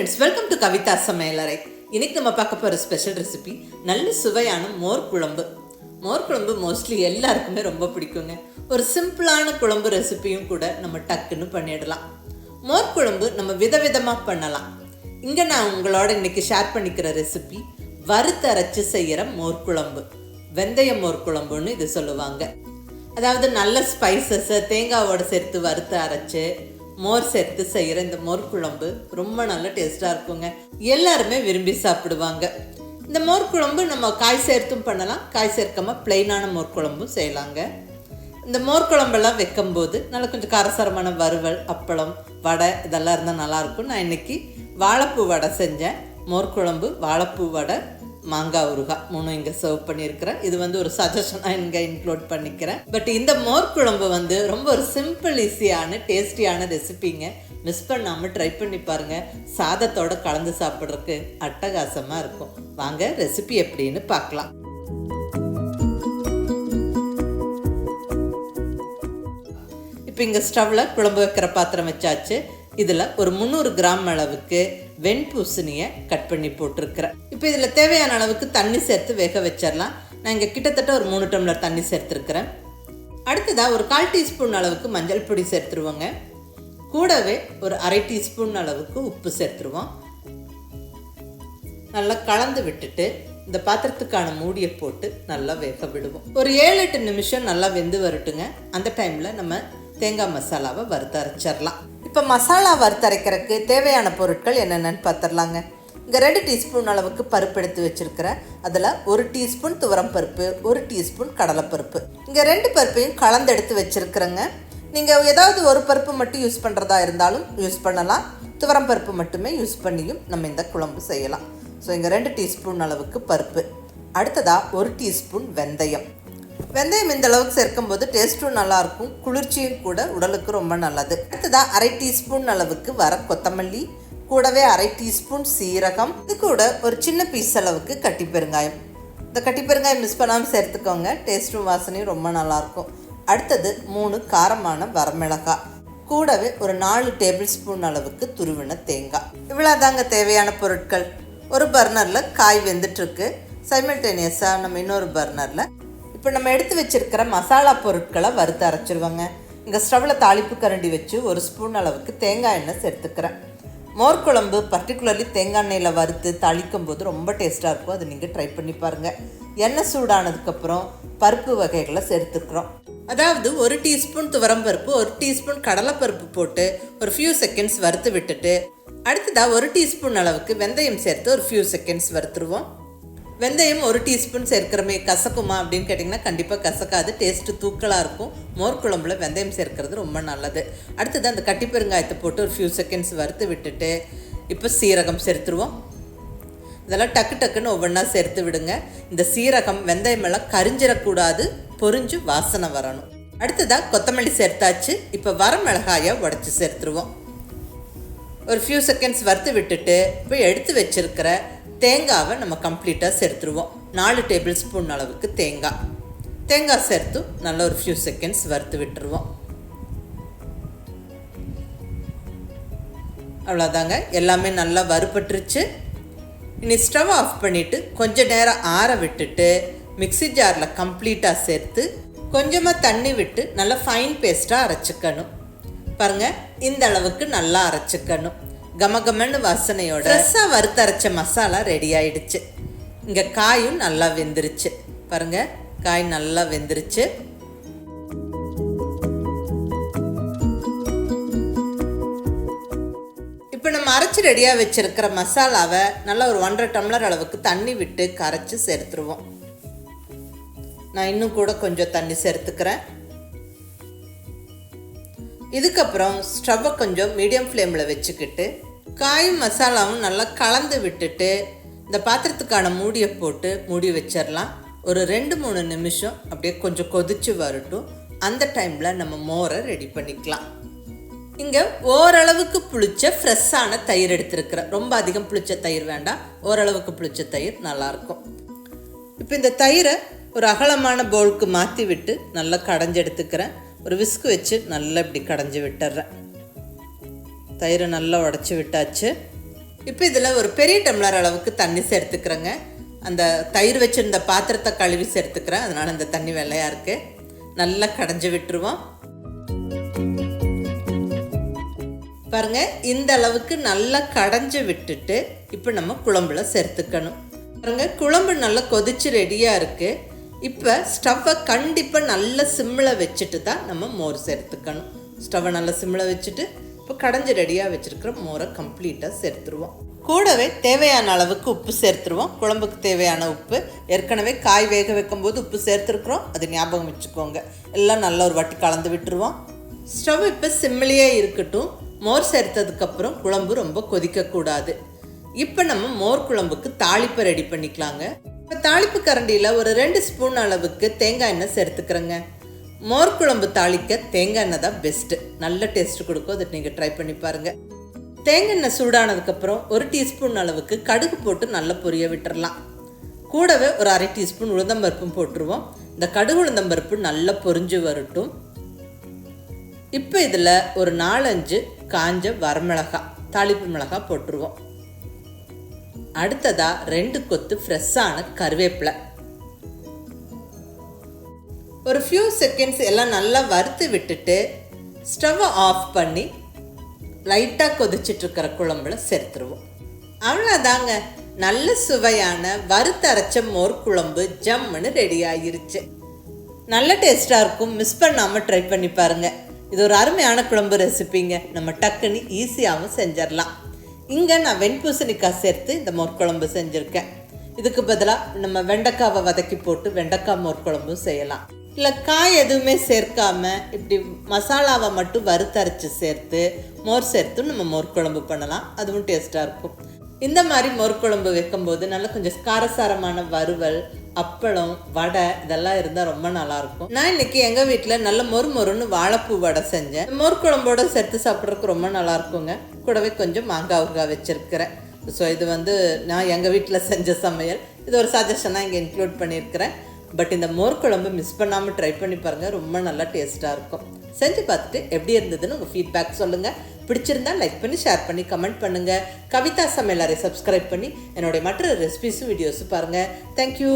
Friends, welcome to Kavitha சமையலறை. இன்னைக்கு நம்ம பார்க்க போகிற ஸ்பெஷல் ரெசிபி நல்ல சுவையான மோர் குழம்பு. மோர் குழம்பு மோஸ்ட்லி எல்லாருக்குமே ரொம்ப பிடிக்குங்க. ஒரு சிம்பிளான குழம்பு ரெசிபியும் கூட நம்ம டக்குன்னு பண்ணிடலாம். மோர் குழம்பு நம்ம விதவிதமாக பண்ணலாம். இங்கே நான் உங்களோட இன்னைக்கு ஷேர் பண்ணிக்கிற ரெசிபி வறுத்து அரைச்சி செய்கிற மோர் குழம்பு. வெந்தய மோர் குழம்புன்னு இது சொல்லுவாங்க. அதாவது நல்ல ஸ்பைசஸை தேங்காவோடு சேர்த்து வறுத்து அரைச்சி மோர் சேர்த்து செய்கிற இந்த மோர் குழம்பு ரொம்ப நல்ல டேஸ்ட்டாக இருக்குங்க. எல்லாருமே விரும்பி சாப்பிடுவாங்க. இந்த மோர் குழம்பு நம்ம காய் சேர்த்தும் பண்ணலாம், காய் சேர்க்காமல் பிளெயினான மோர் குழம்பும் செய்யலாங்க. இந்த மோர் குழம்பெல்லாம் வைக்கும்போது நல்லா கொஞ்சம் காரசாரமான வறுவல், அப்பளம், வடை இதெல்லாம் இருந்தால் நல்லாயிருக்கும். நான் இன்றைக்கி வாழைப்பூ வடை செஞ்சேன். மோர் குழம்பு, வாழைப்பூ வடை, மாங்காய் ஊறுகாய் 3 இங்கே சர்வ் பண்ணியிருக்கிறேன். இது ஒரு சஜஷனாக இங்கே இன்க்ளூட் பண்ணிக்கிறேன். பட் இந்த மோர் குழம்பு ரொம்ப ஒரு சிம்பிள், ஈஸியான, டேஸ்டியான ரெசிபிங்க. மிஸ் பண்ணாமல் ட்ரை பண்ணி பாருங்கள். சாதத்தோடு கலந்து சாப்பிட்றதுக்கு அட்டகாசமாக இருக்கும். வாங்க ரெசிபி எப்படின்னு பார்க்கலாம். இப்போ இங்கே ஸ்டவ்வில் குழம்பு வைக்கிற பாத்திரம் வச்சாச்சு. இதில் ஒரு 300 கிராம் அளவுக்கு வெண்பூசணியை கட் பண்ணி போட்டிருக்கிறேன். இப்போ இதில் தேவையான அளவுக்கு தண்ணி சேர்த்து வேக வச்சிடலாம். நான் இங்கே கிட்டத்தட்ட ஒரு 3 டம்ளர் தண்ணி சேர்த்துருக்கிறேன். அடுத்ததாக ஒரு 1/4 டீஸ்பூன் அளவுக்கு மஞ்சள் பொடி சேர்த்துருவோங்க. கூடவே ஒரு 1/2 டீஸ்பூன் அளவுக்கு உப்பு சேர்த்துருவோம். நல்லா கலந்து விட்டுட்டு இந்த பாத்திரத்துக்கான மூடியை போட்டு நல்லா வேக விடுவோம். ஒரு 7-8 நிமிஷம் நல்லா வெந்து வரட்டுங்க. அந்த டைமில் நம்ம தேங்காய் மசாலாவை வறுத்து அரைச்சிடலாம். இப்போ மசாலா வறுத்தரைக்கிறதுக்கு தேவையான பொருட்கள் என்னென்னு பார்த்துடலாங்க. இங்கே 2 டீஸ்பூன் அளவுக்கு பருப்பு எடுத்து வச்சுருக்கிறேன். அதில் 1 டீஸ்பூன் துவரம் பருப்பு, 1 டீஸ்பூன் கடலைப்பருப்பு. இங்கே 2 பருப்பையும் கலந்து எடுத்து வச்சுருக்கிறேங்க. நீங்கள் ஏதாவது ஒரு பருப்பு மட்டும் யூஸ் பண்ணுறதா இருந்தாலும் யூஸ் பண்ணலாம். துவரம் பருப்பு மட்டுமே யூஸ் பண்ணியும் நம்ம இந்த குழம்பு செய்யலாம். ஸோ இங்கே 2 டீஸ்பூன் அளவுக்கு பருப்பு. அடுத்ததாக 1 டீஸ்பூன் வெந்தயம். வெந்தயம் இந்த அளவுக்கு சேர்க்கும்போது டேஸ்ட்டும் நல்லாயிருக்கும், குளிர்ச்சியும் கூட உடலுக்கு ரொம்ப நல்லது. அடுத்ததாக 1/2 டீஸ்பூன் அளவுக்கு வர கொத்தமல்லி, கூடவே 1/2 டீஸ்பூன் சீரகம், இது கூட ஒரு சின்ன பீஸ் அளவுக்கு கட்டி பெருங்காயம். இந்த கட்டி பெருங்காயம் மிஸ் பண்ணாமல் சேர்த்துக்கோங்க, டேஸ்ட்டும் வாசனையும் ரொம்ப நல்லாயிருக்கும். அடுத்தது 3 காரமான வரமிளகாய், கூடவே ஒரு 4 டேபிள் ஸ்பூன் அளவுக்கு துருவின தேங்காய். இவ்வளோதாங்க தேவையான பொருட்கள். ஒரு பர்னரில் காய் வெந்துட்டுருக்கு. சைமல்டேனியஸாக நம்ம இன்னொரு பர்னரில் இப்போ நம்ம எடுத்து வச்சுருக்கிற மசாலா பொருட்களை வறுத்து அரைச்சிருவாங்க. இங்கே ஸ்டவ்வில் தாளிப்பு கரண்டி வச்சு 1 ஸ்பூன் அளவுக்கு தேங்காய் எண்ணெய் சேர்த்துக்கிறேன். மோர் குழம்பு பர்டிகுலர்லி தேங்காய் எண்ணெயில் வறுத்து தாளிக்கும் போது ரொம்ப டேஸ்ட்டாக இருக்கும். அதை நீங்கள் ட்ரை பண்ணி பாருங்கள். எண்ணெய் சூடானதுக்கப்புறம் பருப்பு வகைகளை சேர்த்துக்கிறோம். அதாவது 1 டீஸ்பூன் துவரம் பருப்பு, 1 டீஸ்பூன் கடலைப்பருப்பு போட்டு ஒரு ஃபியூ செகண்ட்ஸ் வறுத்து விட்டுட்டு அடுத்ததாக 1 டீஸ்பூன் அளவுக்கு வெந்தயம் சேர்த்து ஒரு ஃபியூ செகண்ட்ஸ் வறுத்துருவோம். வெந்தயம் 1 டீஸ்பூன் சேர்க்கிறமே கசக்குமா அப்படின்னு கேட்டிங்கன்னா கண்டிப்பாக கசக்காது, டேஸ்ட்டு தூக்கலாக இருக்கும். மோர் குழம்புல வெந்தயம் சேர்க்கிறது ரொம்ப நல்லது. அடுத்தது அந்த கட்டி பெருங்காயத்தை போட்டு ஒரு ஃபியூ செகண்ட்ஸ் வறுத்து விட்டுட்டு இப்போ சீரகம் சேர்த்துருவோம். இதெல்லாம் டக்கு டக்குன்னு ஒவ்வொன்றா சேர்த்து விடுங்க. இந்த சீரகம் வெந்தயம் எல்லாம் கரிஞ்சிடக்கூடாது, பொரிஞ்சு வாசனை வரணும். அடுத்ததாக கொத்தமல்லி சேர்த்தாச்சு. இப்போ வரமிளகாயை உடச்சி சேர்த்துருவோம். ஒரு ஃபியூ செகண்ட்ஸ் வறுத்து விட்டுட்டு இப்போ எடுத்து வச்சிருக்கிற தேங்காவை நம்ம கம்ப்ளீட்டாக சேர்த்துருவோம். 4 டேபிள் ஸ்பூன் அளவுக்கு தேங்காய் சேர்த்து நல்ல ஒரு ஃபியூ செகண்ட்ஸ் வறுத்து விட்டுருவோம். அவ்வளோதாங்க, எல்லாமே நல்லா வறுபட்டுருச்சு. இனி ஸ்டவ் ஆஃப் பண்ணிவிட்டு கொஞ்சம் நேரம் ஆற விட்டுட்டு மிக்ஸி ஜாரில் கம்ப்ளீட்டாக சேர்த்து கொஞ்சமாக தண்ணி விட்டு நல்லா ஃபைன் பேஸ்ட்டாக அரைச்சிக்கணும். பாருங்கள், இந்த அளவுக்கு நல்லா அரைச்சிக்கணும். கமகமன்னு வாசனையோட ஃப்ரெஷ்ஷாக வறுத்தரைச்ச மசாலா ரெடி ஆயிடுச்சு. இங்கே காயும் நல்லா வெந்துருச்சு. பாருங்கள், காய் நல்லா வெந்துருச்சு. இப்போ நம்ம அரைச்சி ரெடியாக வச்சுருக்கிற மசாலாவை நல்லா ஒரு 1.5 டம்ளர் அளவுக்கு தண்ணி விட்டு கரைச்சி சேர்த்துருவோம். நான் இன்னும் கூட கொஞ்சம் தண்ணி சேர்த்துக்கிறேன். இதுக்கப்புறம் ஸ்டவ்வை கொஞ்சம் மீடியம் ஃப்ளேமில் வச்சுக்கிட்டு காயும் மசாலாவும் நல்லா கலந்து விட்டுட்டு இந்த பாத்திரத்துக்கான மூடியை போட்டு மூடி வச்சிடலாம். ஒரு 2-3 நிமிஷம் அப்படியே கொஞ்சம் கொதிச்சு வரட்டும். அந்த டைமில் நம்ம மோரை ரெடி பண்ணிக்கலாம். இங்கே ஓரளவுக்கு புளிச்ச ஃப்ரெஷ்ஷான தயிர் எடுத்துருக்கிறேன். ரொம்ப அதிகம் புளிச்ச தயிர் வேண்டாம், ஓரளவுக்கு புளிச்ச தயிர் நல்லாயிருக்கும். இப்போ இந்த தயிரை ஒரு அகலமான பவுலுக்கு மாற்றி விட்டு நல்லா கடைஞ்சி எடுத்துக்கிறேன். ஒரு விஸ்கு வச்சு நல்லா இப்படி கடைஞ்சி விட்டுறேன். தயிரை நல்லா உடச்சி விட்டாச்சு. இப்போ இதில் ஒரு பெரிய டம்ளர் அளவுக்கு தண்ணி சேர்த்துக்கிறேங்க. அந்த தயிர் வச்சுருந்த பாத்திரத்தை கழுவி சேர்த்துக்கிறேன், அதனால் இந்த தண்ணி வெள்ளையாக இருக்குது. நல்லா கடைஞ்சி விட்டுருவோம். பாருங்க, இந்த அளவுக்கு நல்லா கடைஞ்சி விட்டுட்டு இப்போ நம்ம குழம்புல சேர்த்துக்கணும். பாருங்க, குழம்பு நல்லா கொதிச்சு ரெடியாக இருக்குது. இப்போ ஸ்டவ்வை கண்டிப்பாக நல்ல சிம்மில் வச்சுட்டு தான் நம்ம மோர் சேர்த்துக்கணும். ஸ்டவ்வை நல்லா சிம்மில் வச்சுட்டு இப்போ கடைஞ்சி ரெடியாக வச்சுருக்கிற மோரை கம்ப்ளீட்டாக சேர்த்துருவோம். கூடவே தேவையான அளவுக்கு உப்பு சேர்த்துருவோம். குழம்புக்கு தேவையான உப்பு. ஏற்கனவே காய் வேக வைக்கும்போது உப்பு சேர்த்துருக்குறோம், அது ஞாபகம் வச்சுக்கோங்க. எல்லாம் நல்லா ஒரு வாட்டி கலந்து விட்டுருவோம். ஸ்டவ் இப்போ சிம்மிலேயே இருக்கட்டும். மோர் சேர்த்ததுக்கப்புறம் குழம்பு ரொம்ப கொதிக்கக்கூடாது. இப்போ நம்ம மோர் குழம்புக்கு தாளிப்பை ரெடி பண்ணிக்கலாங்க. இப்போ தாளிப்பு கரண்டியில் ஒரு 2 ஸ்பூன் அளவுக்கு தேங்காய் எண்ணெய் சேர்த்துக்கிறேங்க. மோர் குழம்பு தாளிக்க தேங்காய் எண்ணெய் தான் பெஸ்ட்டு, நல்ல டேஸ்ட் கொடுக்கும். அதை நீங்கள் ட்ரை பண்ணி பாருங்கள். தேங்காய் எண்ணெய் சூடானதுக்கப்புறம் 1 டீஸ்பூன் அளவுக்கு கடுகு போட்டு நல்லா பொரிய விட்டுறலாம். கூடவே ஒரு 1/2 டீஸ்பூன் உளுந்தம்பருப்பும் போட்டுருவோம். இந்த கடுகு உளுந்தம்பருப்பு நல்லா பொரிஞ்சு வரட்டும். இப்போ இதில் ஒரு 4-5 காஞ்ச வரமிளகாய், தாளிப்பு மிளகாய் போட்டுருவோம். அடுத்ததாக 2 கொத்து ஃப்ரெஷ்ஷான கருவேப்பிலை. ஒரு ஃபியூ செகண்ட்ஸ் எல்லாம் நல்லா வறுத்து விட்டுட்டு ஸ்டவ்வை ஆஃப் பண்ணி லைட்டாக கொதிச்சிட்ருக்கிற குழம்புல சேர்த்துருவோம். அவ்வளோதாங்க, நல்ல சுவையான வறுத்தரைச்ச மோர் குழம்பு ஜம்முன்னு ரெடி ஆகிருச்சு. நல்ல டேஸ்ட்டாக இருக்கும், மிஸ் பண்ணாமல் ட்ரை பண்ணி பாருங்கள். இது ஒரு அருமையான குழம்பு ரெசிபிங்க. நம்ம டக்குன்னு ஈஸியாகவும் செஞ்சிடலாம். இங்கே நான் வெண்பூசணிக்காய் சேர்த்து இந்த மோர் குழம்பு செஞ்சுருக்கேன். இதுக்கு பதிலாக நம்ம வெண்டைக்காவை வதக்கி போட்டு வெண்டைக்காய் மோர் குழம்பும் செய்யலாம். இல்லை காய் எதுவுமே சேர்க்காம இப்படி மசாலாவை மட்டும் வறுத்தரைச்சி சேர்த்து மோர் சேர்த்து நம்ம மோர் குழம்பு பண்ணலாம், அதுவும் டேஸ்ட்டாக இருக்கும். இந்த மாதிரி மோர் குழம்பு வைக்கும்போது நல்லா கொஞ்சம் காரசாரமான வறுவல், அப்பளம், வடை இதெல்லாம் இருந்தால் ரொம்ப நல்லாயிருக்கும். நான் இன்றைக்கி எங்கள் வீட்டில் நல்ல மொறுன்னு வாழைப்பூ வடை செஞ்சேன். மோர் குழம்போடு சேர்த்து சாப்பிட்றதுக்கு ரொம்ப நல்லாயிருக்குங்க. கூடவே கொஞ்சம் மாங்காய் ஊறுகாய் வச்சுருக்கிறேன். ஸோ இது நான் எங்கள் வீட்டில் செஞ்ச சமையல். இது ஒரு சஜஷனாக இங்கே இன்க்ளூட் பண்ணியிருக்கிறேன். பட் இந்த மோர் குழம்பு மிஸ் பண்ணாமல் ட்ரை பண்ணி பாருங்கள், ரொம்ப நல்லா டேஸ்ட்டாக இருக்கும். செஞ்சு பார்த்துட்டு எப்படி இருந்ததுன்னு உங்கள் ஃபீட்பேக் சொல்லுங்கள். பிடிச்சிருந்தா லைக் பண்ணி, ஷேர் பண்ணி, கமெண்ட் பண்ணுங்கள். கவிதா சமையலறை சப்ஸ்கிரைப் பண்ணி என்னுடைய மற்ற ரெசிபிஸும் வீடியோஸும் பாருங்கள். தேங்க்யூ.